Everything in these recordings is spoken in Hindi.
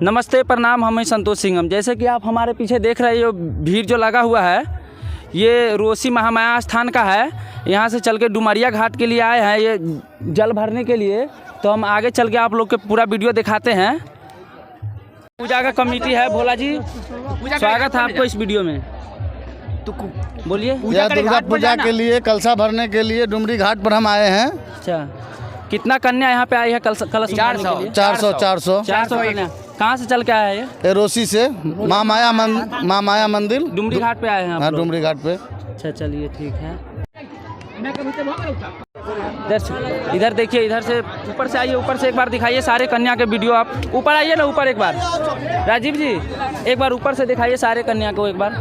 नमस्ते प्रणाम, हम संतोष सिंघम। जैसे कि आप हमारे पीछे देख रहे हैं, जो भीड़ जो लगा हुआ है ये रोसी महामाया स्थान का है। यहाँ से चल के डुमरिया घाट के लिए आए हैं ये जल भरने के लिए। तो हम आगे चल के आप लोग के पूरा वीडियो दिखाते हैं। पूजा का कमेटी है। भोला जी स्वागत है आपको इस वीडियो में। तो बोलिए। यह दुर्गा पूजा के लिए कलशा भरने के लिए डुमरी घाट पर हम आए हैं। अच्छा, कितना कन्या यहाँ पे आई है कलश? 400 कन्या। कहाँ से चल के आया है ये? रोसी से माँ माया मंदिर डुमरी घाट पे आए हैं आप हाँ, लोग? डुमरी घाट पे। अच्छा चलिए ठीक है। इधर देखिए, इधर से ऊपर से आइए, ऊपर से एक बार दिखाइए सारे कन्या के वीडियो। आप ऊपर आइए ना, ऊपर एक बार। राजीव जी एक बार ऊपर से दिखाइए सारे कन्या को एक बार।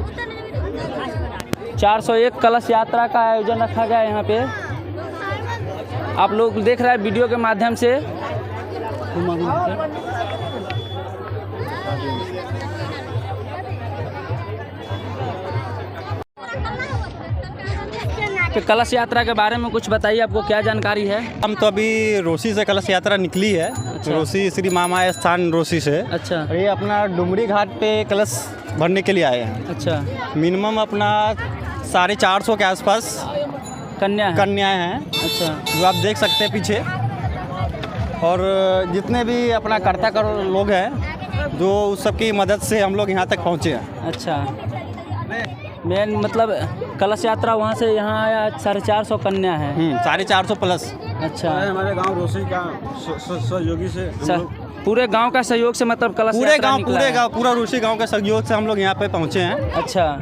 401 कलश यात्रा का आयोजन रखा गया है यहाँ पे। आप लोग देख रहे हैं वीडियो के माध्यम से। तो कलश यात्रा के बारे में कुछ बताइए, आपको क्या जानकारी है? हम तो अभी रोसी से कलश यात्रा निकली है। अच्छा। रोसी श्री मामाया स्थान रोसी से। अच्छा। और ये अपना डुमरी घाट पे कलश भरने के लिए आए हैं। अच्छा। मिनिमम अपना 450 के आसपास कन्याएं हैं। अच्छा। जो आप देख सकते हैं पीछे। और जितने भी अपना कर्ता लोग हैं, जो उस सबकी मदद से हम लोग यहाँ तक पहुँचे हैं। अच्छा, मेन मतलब कलश यात्रा वहाँ से यहाँ आया। 450 कन्या है। 450 प्लस। अच्छा। हमारे गांव रोसी का सहयोगी से पूरे गांव का सहयोग से मतलब कलश यात्रा निकला है। पूरा रोसी गांव का सहयोग से हम लोग यहाँ पे पहुँचे हैं। अच्छा,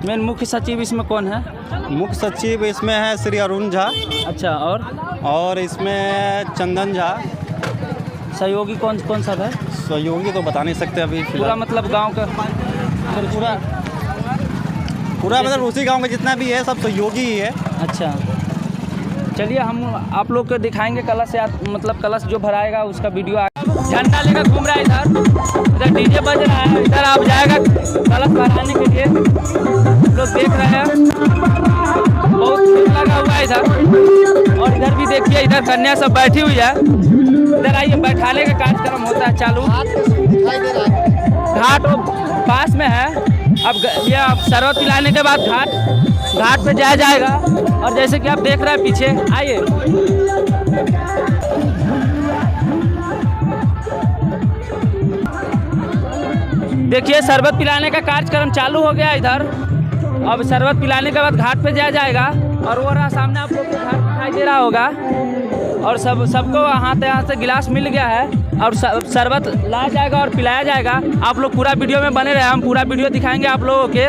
मेन मुख्य सचिव इसमें कौन है? मुख्य सचिव इसमें है श्री अरुण झा। अच्छा, और इसमें चंदन झा। सहयोगी कौन सा है? सहयोगी तो बता नहीं सकते अभी पूरा मतलब गांव का पूरा मतलब उसी गांव में जितना भी है सब सहयोगी ही है। अच्छा, चलिए हम आप लोग को दिखाएंगे कलश मतलब कलश जो भराएगा उसका वीडियो। झंडा लेकर घूम रहा है इधर डीजे बज रहा है। इधर आप जाएगा कलश भराने के लिए। लोग देख रहे हैं, बहुत भीड़ लगा हुआ है इधर। और इधर भी देखिए, इधर कन्या सब बैठी हुई है। इधर आइए, बैठाने का कार्यक्रम होता है चालू। घाट पास में है। अब ये शरबत पिलाने के बाद घाट पे जाया जाएगा। और जैसे कि आप देख रहे हैं पीछे, आइए। देखिए शरबत पिलाने का कार्यक्रम चालू हो गया इधर। अब शरबत पिलाने के बाद घाट पे जाया जाएगा। और वो रहा सामने आप लोग को घाट दिखाई दे रहा होगा। और सबको यहाँ से गिलास मिल गया है और शरबत लाया जाएगा और पिलाया जाएगा। आप लोग पूरा वीडियो में बने रहे, हम पूरा वीडियो दिखाएंगे आप लोगों के।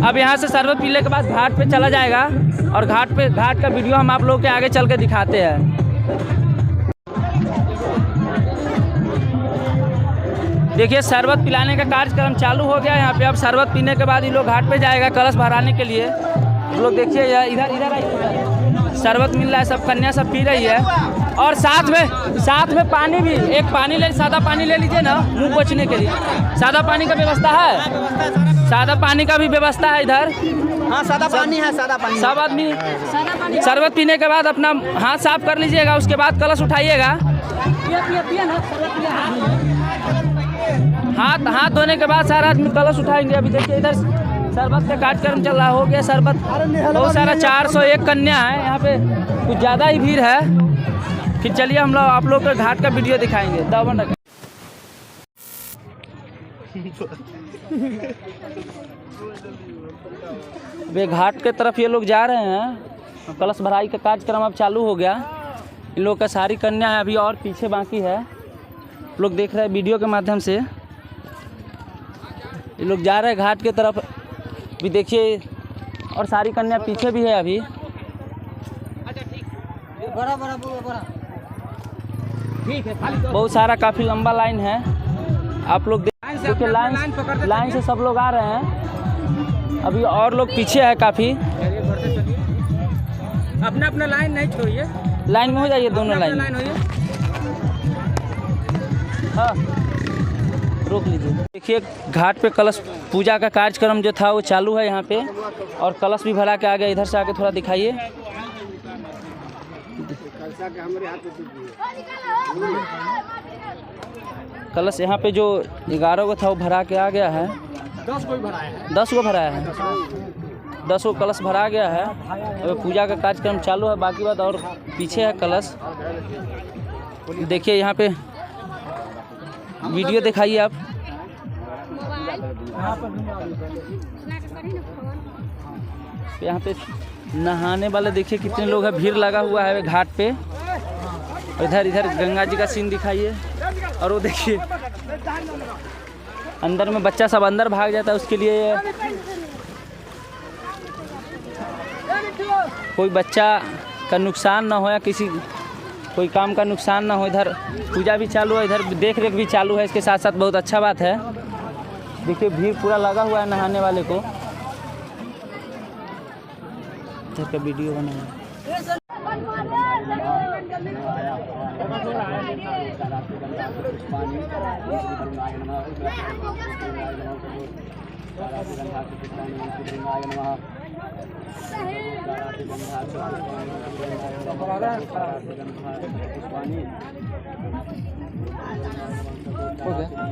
अब यहाँ से शरबत पीने के बाद घाट पे चला जाएगा। और घाट का वीडियो हम आप लोगों के आगे चल के दिखाते हैं। देखिए शरबत पिलाने का कार्यक्रम चालू हो गया यहाँ पे। अब शरबत पीने के बाद ये लोग घाट पे जाएगा कलश भराने के लिए। लोग देखिए इधर आइए, शरबत मिल रहा है, सब कन्या सब पी रही है। और साथ में पानी भी, एक पानी सादा पानी ले लीजिए ना मुंह पोंछने के लिए। सादा पानी का व्यवस्था है, सादा पानी का भी व्यवस्था है इधर। हाँ, सादा पानी है, सादा पानी। सब आदमी शरबत पीने के बाद अपना हाथ साफ कर लीजिएगा। उसके बाद कलश उठाइएगा। हाथ धोने के बाद सारा आदमी कलश उठाएंगे। अभी देखिए इधर शरबत का कार्यक्रम चल रहा हो गया। शरबत बहुत सारा 401 कन्या है यहाँ पे, कुछ ज़्यादा ही भीड़ है। फिर चलिए हम लोग आप लोग को घाट का वीडियो दिखाएंगे। वे घाट के तरफ ये लोग जा रहे हैं। कलश भराई का कार्यक्रम अब चालू हो गया। इन लोग का सारी कन्या है अभी और पीछे बाकी है। लोग देख रहे हैं वीडियो के माध्यम से। ये लोग जा रहे हैं घाट के तरफ भी, देखिए। और सारी कन्या पीछे भी है अभी। बहुत सारा काफ़ी लंबा लाइन है। आप लोग देखिए लाइन से सब लोग आ रहे हैं। अभी और लोग पीछे है काफ़ी। अपना लाइन नहीं छोड़िए, लाइन में हो जाइए, दोनों लाइन हाँ रोक लीजिए। देखिए घाट पे कलश पूजा का कार्यक्रम जो था वो चालू है यहाँ पे। और कलश भी भरा के आ गया। इधर से आके थोड़ा दिखाइए। कलश यहाँ पे जो 11 गो था वो भरा के आ गया है। 10 कोई भराया है। 10 गो भराया है। 10 गो कलश भरा गया है। अब पूजा का कार्यक्रम चालू है। बाकी बात और पीछे है कलश। देखिए यहाँ पे वीडियो दिखाइए आप। यहाँ पे नहाने वाले देखिए कितने लोग हैं। भीड़ लगा हुआ है घाट पे। इधर गंगा जी का सीन दिखाइए। और वो देखिए अंदर में बच्चा सब अंदर भाग जाता है, उसके लिए कोई बच्चा का नुकसान ना हो या किसी कोई काम का नुकसान ना हो। इधर पूजा भी चालू है, इधर देख रेख भी चालू है। इसके साथ साथ बहुत अच्छा बात है। देखिए भीड़ पूरा लगा हुआ है नहाने वाले को। इधर का वीडियो बना है। हो गया।